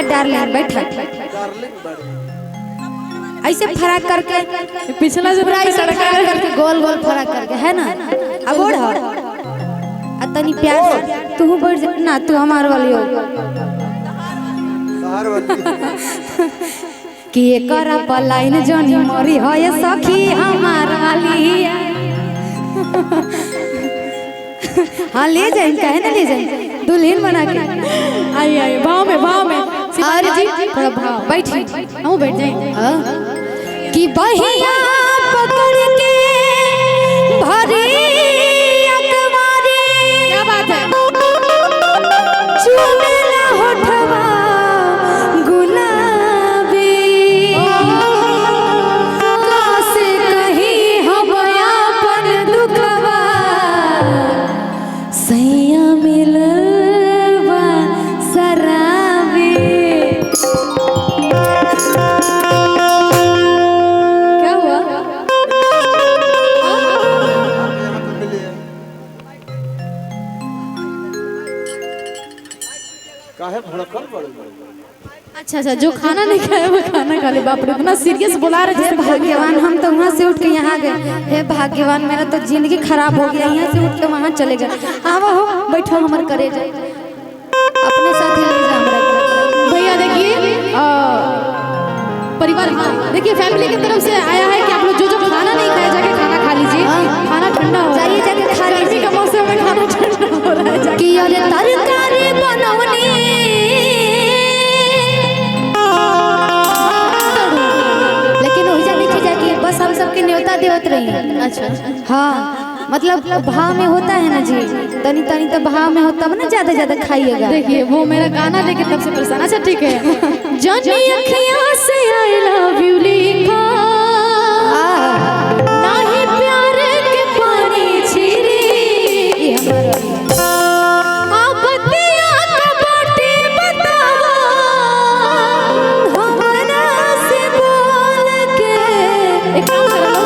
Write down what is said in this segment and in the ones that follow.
Darling बैठा ऐसे फराक करके पिछला से पूरा ऐसे फराक करके गोल गोल फराक करके है ना। अब ओढ़ तनी प्यार से तू बढ़ जा ना, तू हमार वाली हो कि एकर पलाइन जनी मरी है सखी हमार वाली। हाँ ले जाए, कहे ना ले जाए, दुल्हन बना के आई आई भाव में अरे जी थोड़ा भाव बैठी हम बैठ जाए कि बहिया पकड़ के भरी अकबारी। क्या बात है चुमेला होठवा गुलाबी कैसे कहीं हम अपन दुखवा सैया मिलवा शराबी। क्या हुआ काहे भड़कल पड़े? अच्छा अच्छा जो खाना नहीं खाया वो खाना खा ले। बाप रे इतना सीरियस बुला रहे जैसे भाग्यवान हम तो वहाँ से उठ के यहाँ गए। हे भाग्यवान मेरा तो जिंदगी खराब हो गया, यहाँ से उठ के वहाँ चले गए। आओ हो बैठो हमारे करे जाए अपने साथ ही ले जा हमरा के। भैया देखिए परिवार हाँ देखिए फैमिली की तरफ से आया है कि आप लोग जो जो खाना नहीं खाया जाके खाना खा लीजिए। खाना ठंडा हो जाइए जाके खा लीजिए का मौसम में खाना ठंडा हो रहा है जाके। कि अरे तरकारी बनवनी लेकिन हो जा देखी जाके बस हम सबके न्योता देवत रही। अच्छा हाँ मतलब भाव में होता है ना जी, तनी तनी तो भाव में होता है ना, ज्यादा ज्यादा खाइएगा। देखिए वो मेरा गाना लेके तब से परेशान। अच्छा ठीक है जानी अखियां से आई लव यू लिखा नाही प्यार के पानी छिरी आप बतिया का बाटे बतावा हमरा से बोल के। एक काम करो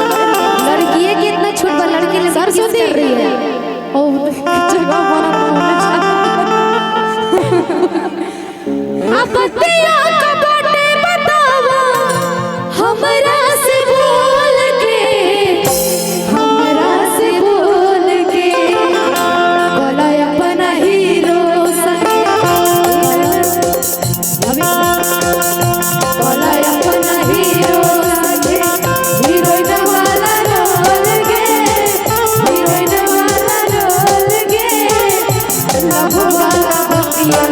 लड़की है कि इतना छोट बा लड़की ले सरसों दे रही है ओ जगह बना आप बतिया का बाटे बतावा हमरा से बोल के, हमरा से बोल के बोला अपना हीरो संगे बोला अपना हीरो संगे हीरोइन वाला रोल गे, हीरोइन वाला रोल गे लव वाला बतिया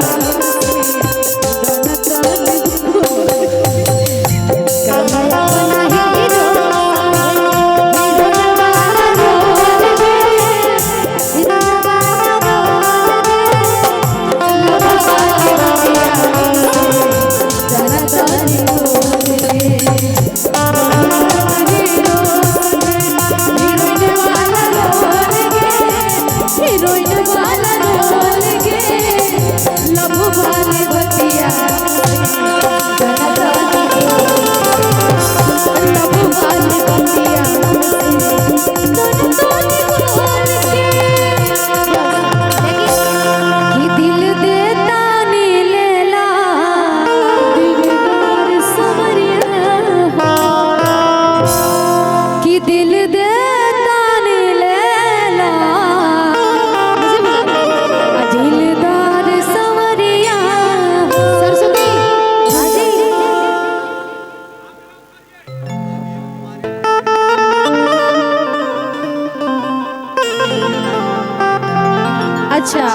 अच्छा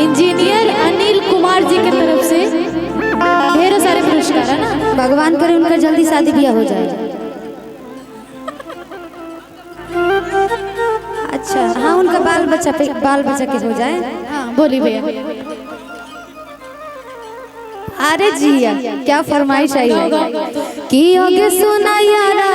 इंजीनियर अनिल कुमार जी की तरफ से ढेरों सारे पुरस्कार है ना। भगवान करे उनका जल्दी शादी ब्याह हो जाए। अच्छा हाँ उनका बाल बच्चा के हो जाए। हाँ बोली भैया अरे जी क्या फरमाइश आई है कि योगे सुना यारा